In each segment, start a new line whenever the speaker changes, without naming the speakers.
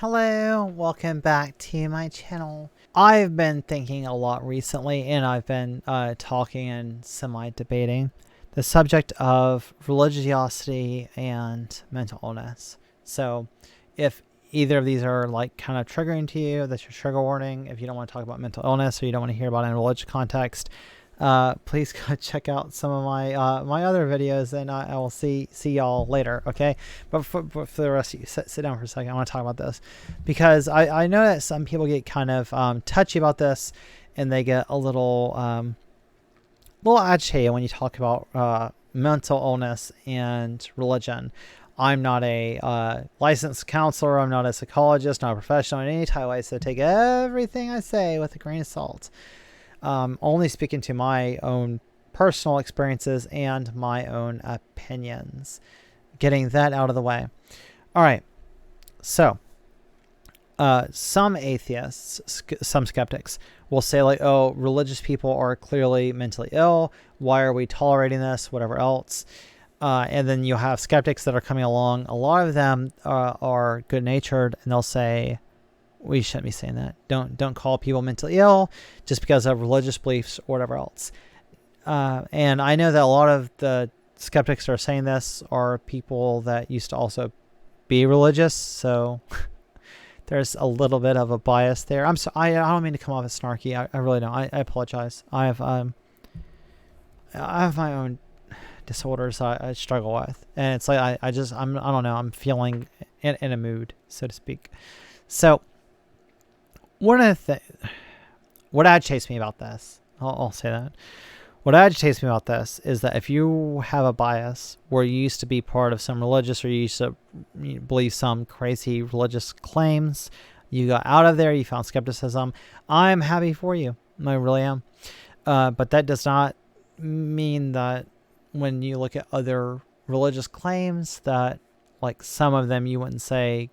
Hello, welcome back to my channel. I've been thinking a lot recently, and I've been talking and semi-debating the subject of religiosity and mental illness. So if either of these are like kind of triggering to you, that's your trigger warning. If you don't want to talk about mental illness or you don't want to hear about it in a religious context, please go check out some of my my other videos, and I will see y'all later. Okay, but for the rest of you, sit down for a second. I want to talk about this because I know that some people get kind of touchy about this, and they get a little agitated when you talk about mental illness and religion. I'm not a licensed counselor. I'm not a psychologist, not a professional in any type of way, so take everything I say with a grain of salt. Only speaking to my own personal experiences and my own opinions. Getting that out of the way. All right. So, some atheists, some skeptics will say like, oh, religious people are clearly mentally ill. Why are we tolerating this? Whatever else. And then you'll have skeptics that are coming along. A lot of them are good-natured, and they'll say, we shouldn't be saying that. Don't call people mentally ill just because of religious beliefs or whatever else. And I know that a lot of the skeptics that are saying this are people that used to also be religious, so there's a little bit of a bias there. I'm sorry, I don't mean to come off as snarky. I really don't. I apologize. I have my own disorders I struggle with, and it's like I don't know. I'm feeling in a mood, so to speak. So. One of the what agitates me about this, I'll say that. What agitates me about this is that if you have a bias where you used to be part of some religious, or you used to believe some crazy religious claims, you got out of there, you found skepticism, I'm happy for you. I really am. But that does not mean that when you look at other religious claims that like some of them you wouldn't say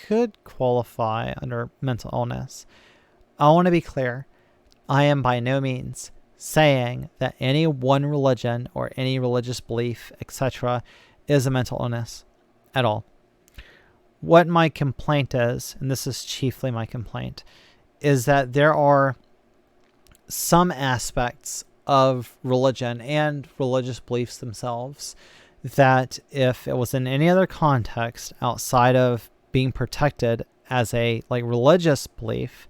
could qualify under mental illness. I want to be clear. I am by no means saying that any one religion or any religious belief, etc., is a mental illness at all. What my complaint is, and this is chiefly my complaint, is that there are some aspects of religion and religious beliefs themselves that if it was in any other context outside of being protected as a religious belief,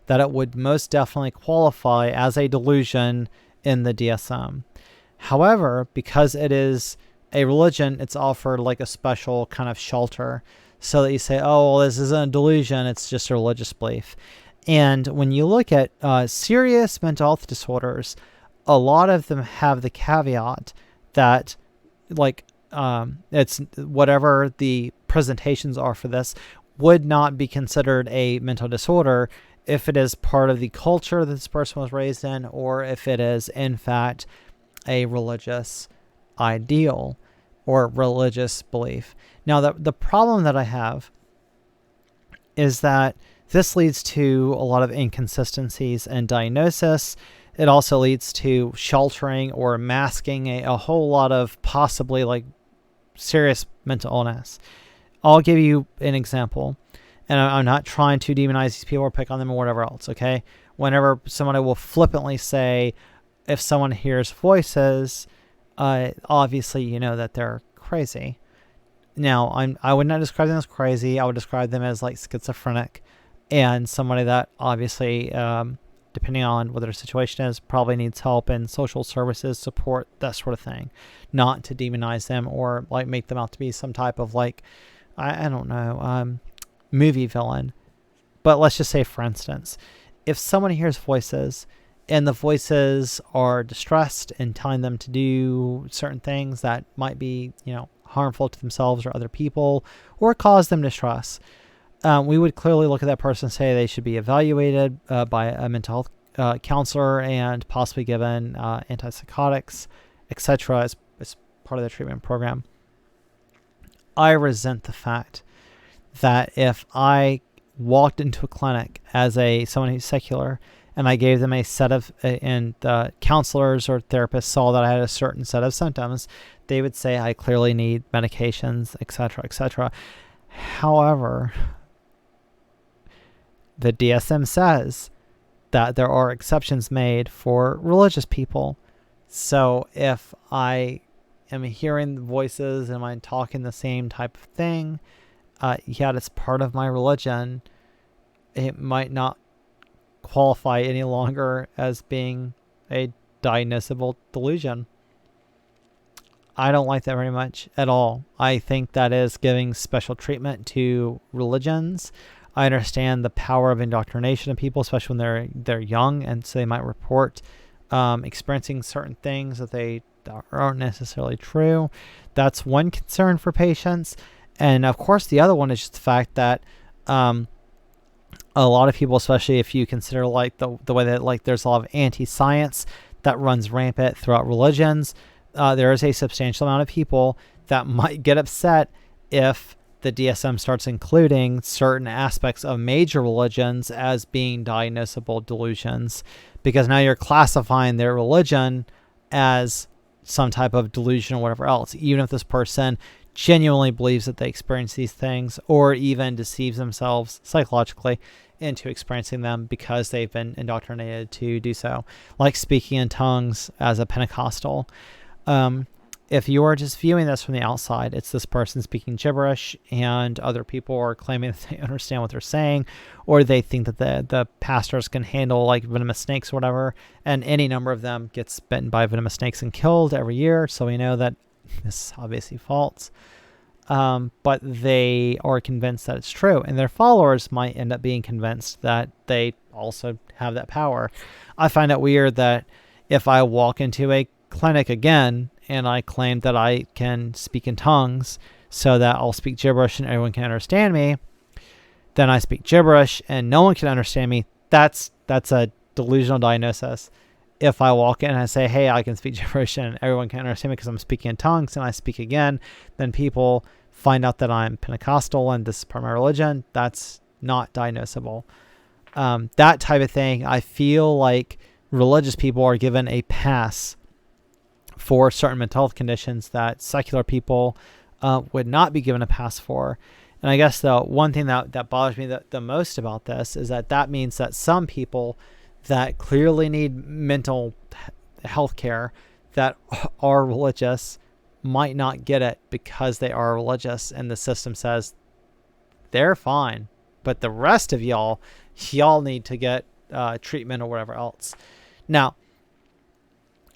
that it would most definitely qualify as a delusion in the DSM. However, because it is a religion, it's offered like a special kind of shelter so that you say, oh, well, this isn't a delusion, it's just a religious belief. And when you look at serious mental health disorders, a lot of them have the caveat that it's whatever the presentations are for this would not be considered a mental disorder if it is part of the culture that this person was raised in, or if it is in fact a religious ideal or religious belief. Now, the problem that I have is that this leads to a lot of inconsistencies in diagnosis. It also leads to sheltering or masking a whole lot of possibly serious mental illness. I'll give you an example, and I'm not trying to demonize these people or pick on them or whatever else, okay? Whenever somebody will flippantly say, if someone hears voices, obviously you know that they're crazy. Now, I would not describe them as crazy. I would describe them as schizophrenic, and somebody that obviously, depending on what their situation is, probably needs help in social services, support, that sort of thing. Not to demonize them or make them out to be some type of I don't know, movie villain. But let's just say, for instance, if someone hears voices and the voices are distressed and telling them to do certain things that might be, harmful to themselves or other people or cause them distress, we would clearly look at that person and say they should be evaluated by a mental health counselor and possibly given antipsychotics, etc. as part of the treatment program. I resent the fact that if I walked into a clinic as someone who's secular and I gave them a set of, and counselors or therapists saw that I had a certain set of symptoms, they would say I clearly need medications, etc., etc. However, the DSM says that there are exceptions made for religious people. So if I am hearing voices, am I talking the same type of thing? Yet it's part of my religion. It might not qualify any longer as being a diagnosable delusion. I don't like that very much at all. I think that is giving special treatment to religions. I understand the power of indoctrination of people, especially when they're young, and so they might report experiencing certain things that they aren't necessarily true. That's one concern for patients. And of course, the other one is just the fact that a lot of people, especially if you consider like the way that like there's a lot of anti-science that runs rampant throughout religions, there is a substantial amount of people that might get upset if the DSM starts including certain aspects of major religions as being diagnosable delusions, because now you're classifying their religion as some type of delusion or whatever else, even if this person genuinely believes that they experience these things, or even deceives themselves psychologically into experiencing them because they've been indoctrinated to do so, like speaking in tongues as a Pentecostal. If you are just viewing this from the outside, it's this person speaking gibberish and other people are claiming that they understand what they're saying, or they think that the pastors can handle like venomous snakes or whatever, and any number of them gets bitten by venomous snakes and killed every year. So we know that this is obviously false. But they are convinced that it's true, and their followers might end up being convinced that they also have that power. I find it weird that if I walk into a clinic again and I claim that I can speak in tongues so that I'll speak gibberish and everyone can understand me, then I speak gibberish and no one can understand me. That's a delusional diagnosis. If I walk in and I say, hey, I can speak gibberish and everyone can understand me because I'm speaking in tongues, and I speak again, then people find out that I'm Pentecostal and this is part of my religion. That's not diagnosable. That type of thing, I feel like religious people are given a pass for certain mental health conditions that secular people would not be given a pass for. And I guess the one thing that bothers me the most about this is that means that some people that clearly need mental health care that are religious might not get it because they are religious, and the system says they're fine, but the rest of y'all need to get treatment or whatever else. Now,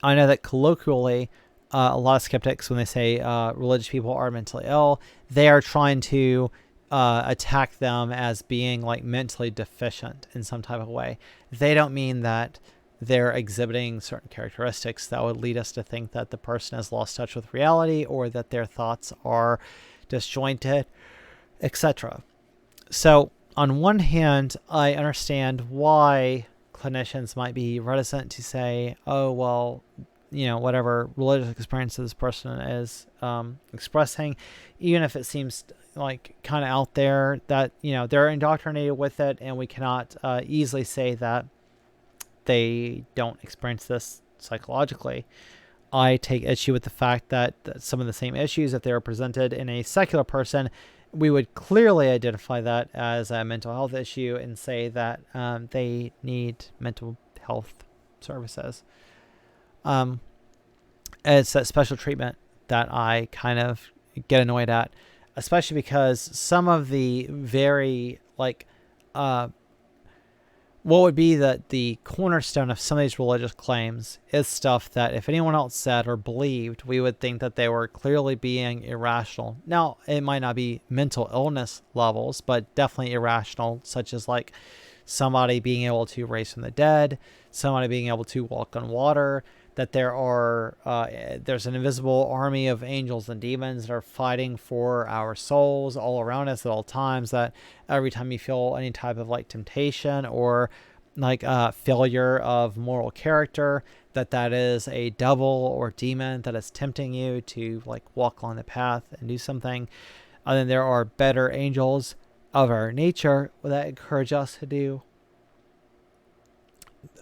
I know that colloquially, a lot of skeptics, when they say religious people are mentally ill, they are trying to attack them as being like mentally deficient in some type of way. They don't mean that they're exhibiting certain characteristics that would lead us to think that the person has lost touch with reality or that their thoughts are disjointed, etc. So on one hand, I understand why clinicians might be reticent to say, oh, well, whatever religious experience this person is expressing, even if it seems like kind of out there, that, they're indoctrinated with it, and we cannot easily say that they don't experience this psychologically. I take issue with the fact that some of the same issues, if they were presented in a secular person, we would clearly identify that as a mental health issue and say that they need mental health services. It's that special treatment that I kind of get annoyed at, especially because some of the very what would be the cornerstone of some of these religious claims is stuff that if anyone else said or believed, we would think that they were clearly being irrational. Now, it might not be mental illness levels, but definitely irrational, such as like somebody being able to raise from the dead, somebody being able to walk on water, that there's an invisible army of angels and demons that are fighting for our souls all around us at all times, that every time you feel any type of like temptation or like failure of moral character, that is a devil or demon that is tempting you to like walk along the path and do something. And then there are better angels of our nature that encourage us to do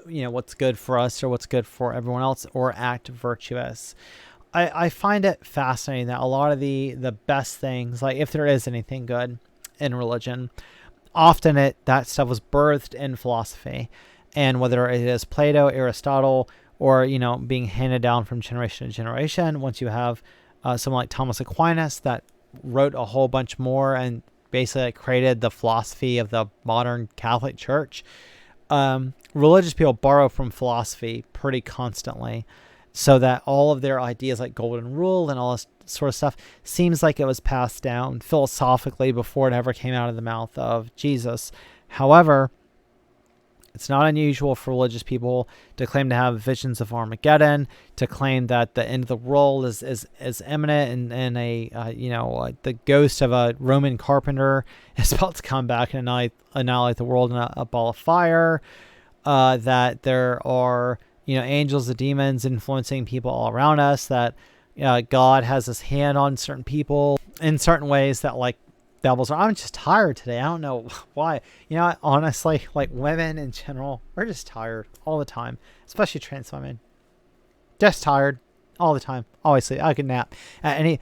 what's good for us or what's good for everyone else, or act virtuous. I find it fascinating that a lot of the best things, like if there is anything good in religion, often that stuff was birthed in philosophy, and whether it is Plato, Aristotle, or being handed down from generation to generation. Once you have someone like Thomas Aquinas that wrote a whole bunch more and basically created the philosophy of the modern Catholic Church. Religious people borrow from philosophy pretty constantly, so that all of their ideas like golden rule and all this sort of stuff seems like it was passed down philosophically before it ever came out of the mouth of Jesus. However, it's not unusual for religious people to claim to have visions of Armageddon, to claim that the end of the world is imminent, and the ghost of a Roman carpenter is about to come back and annihilate the world in a ball of fire. That there are angels and demons influencing people all around us. That God has His hand on certain people in certain ways that like devils are. I'm just tired today. I don't know why. Honestly, like women in general, we're just tired all the time, especially trans women. Just tired all the time. Always sleep. I could nap at any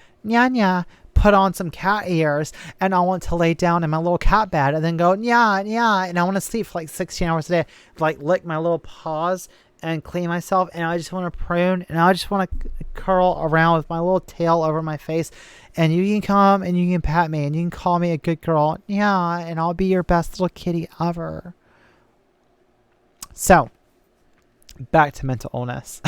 put on some cat ears, and I want to lay down in my little cat bed and then go and I want to sleep for like 16 hours a day, like lick my little paws and clean myself, and I just want to prune, and I just want to curl around with my little tail over my face, and you can come and you can pat me and you can call me a good girl, and I'll be your best little kitty ever. So back to mental illness.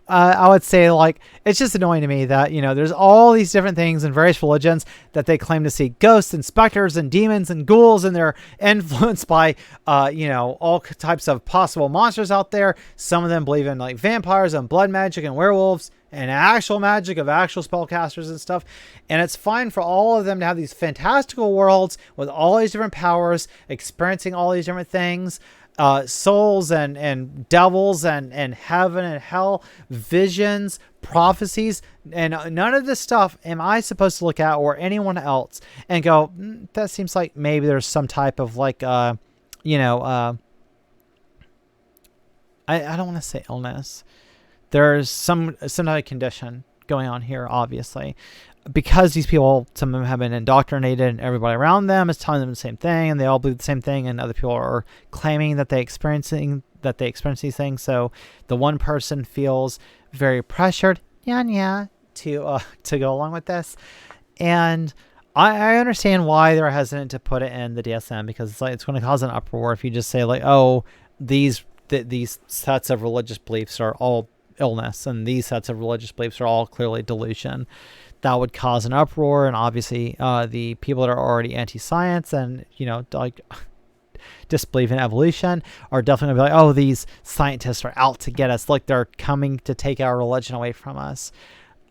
I would say, like, it's just annoying to me that, there's all these different things in various religions that they claim to see ghosts and specters and demons and ghouls, and they're influenced by, all types of possible monsters out there. Some of them believe in, like, vampires and blood magic and werewolves and actual magic of actual spellcasters and stuff. And it's fine for all of them to have these fantastical worlds with all these different powers, experiencing all these different things. Souls and devils and heaven and hell, visions, prophecies, and none of this stuff am I supposed to look at, or anyone else, and go, that seems like maybe there's some type of like I don't want to say illness. There's some other condition going on here, obviously, because these people, some of them have been indoctrinated, and everybody around them is telling them the same thing, and they all believe the same thing, and other people are claiming that they experience these things. So the one person feels very pressured, to go along with this, and I understand why they're hesitant to put it in the DSM, because it's going to cause an uproar if you just say like, oh, these sets of religious beliefs are all illness, and these sets of religious beliefs are all clearly delusion. That would cause an uproar, and obviously the people that are already anti-science and like disbelieve in evolution are definitely going to be like, oh, these scientists are out to get us, like they're coming to take our religion away from us.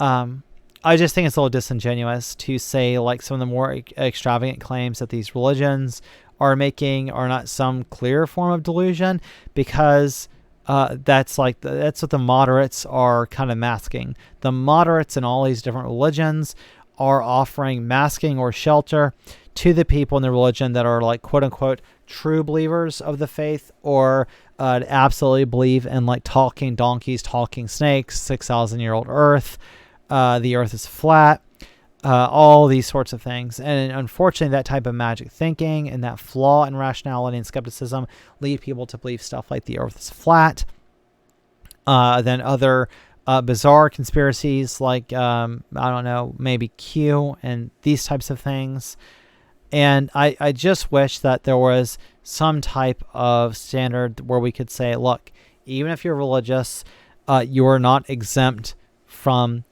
I just think it's a little disingenuous to say like some of the more extravagant claims that these religions are making are not some clear form of delusion, because that's what the moderates are kind of masking. The moderates in all these different religions are offering masking or shelter to the people in the religion that are like quote unquote true believers of the faith, or absolutely believe in like talking donkeys, talking snakes, 6,000-year-old earth, the earth is flat, all these sorts of things. And unfortunately, that type of magic thinking and that flaw in rationality and skepticism lead people to believe stuff like the earth is flat. Then other bizarre conspiracies like, maybe Q and these types of things. And I just wish that there was some type of standard where we could say, look, even if you're religious, you are not exempt from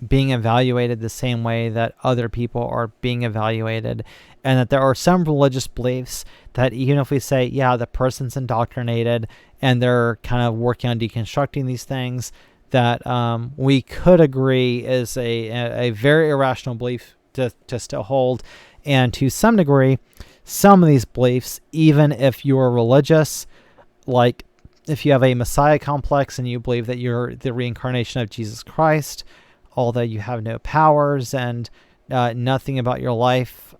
being evaluated the same way that other people are being evaluated, and that there are some religious beliefs that even if we say, yeah, the person's indoctrinated and they're kind of working on deconstructing these things, that we could agree is a very irrational belief to still hold. And to some degree, some of these beliefs, even if you're religious, like if you have a Messiah complex and you believe that you're the reincarnation of Jesus Christ, although you have no powers and nothing about your life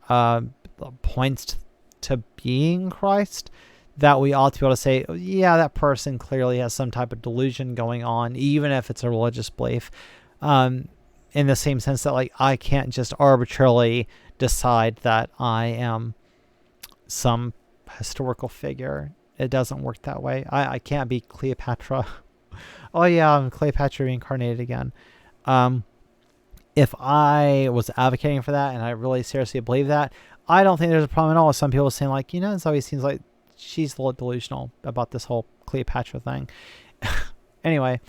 points to being Christ, that we ought to be able to say, yeah, that person clearly has some type of delusion going on, even if it's a religious belief. In the same sense that like I can't just arbitrarily decide that I am some historical figure. It doesn't work that way. I can't be Cleopatra. Oh yeah, I'm Cleopatra reincarnated again. If I was advocating for that and I really seriously believe that, I don't think there's a problem at all with some people saying like, it always seems like she's a little delusional about this whole Cleopatra thing. Anyway,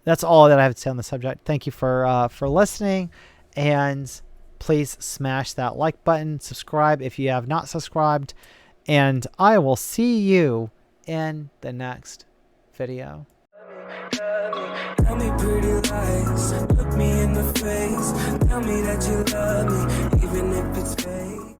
that's all that I have to say on the subject. Thank you for listening, and please smash that like button, subscribe if you have not subscribed, and I will see you in the next video.
Tell me pretty lies, look me in the face, tell me that you love me, even if it's fake.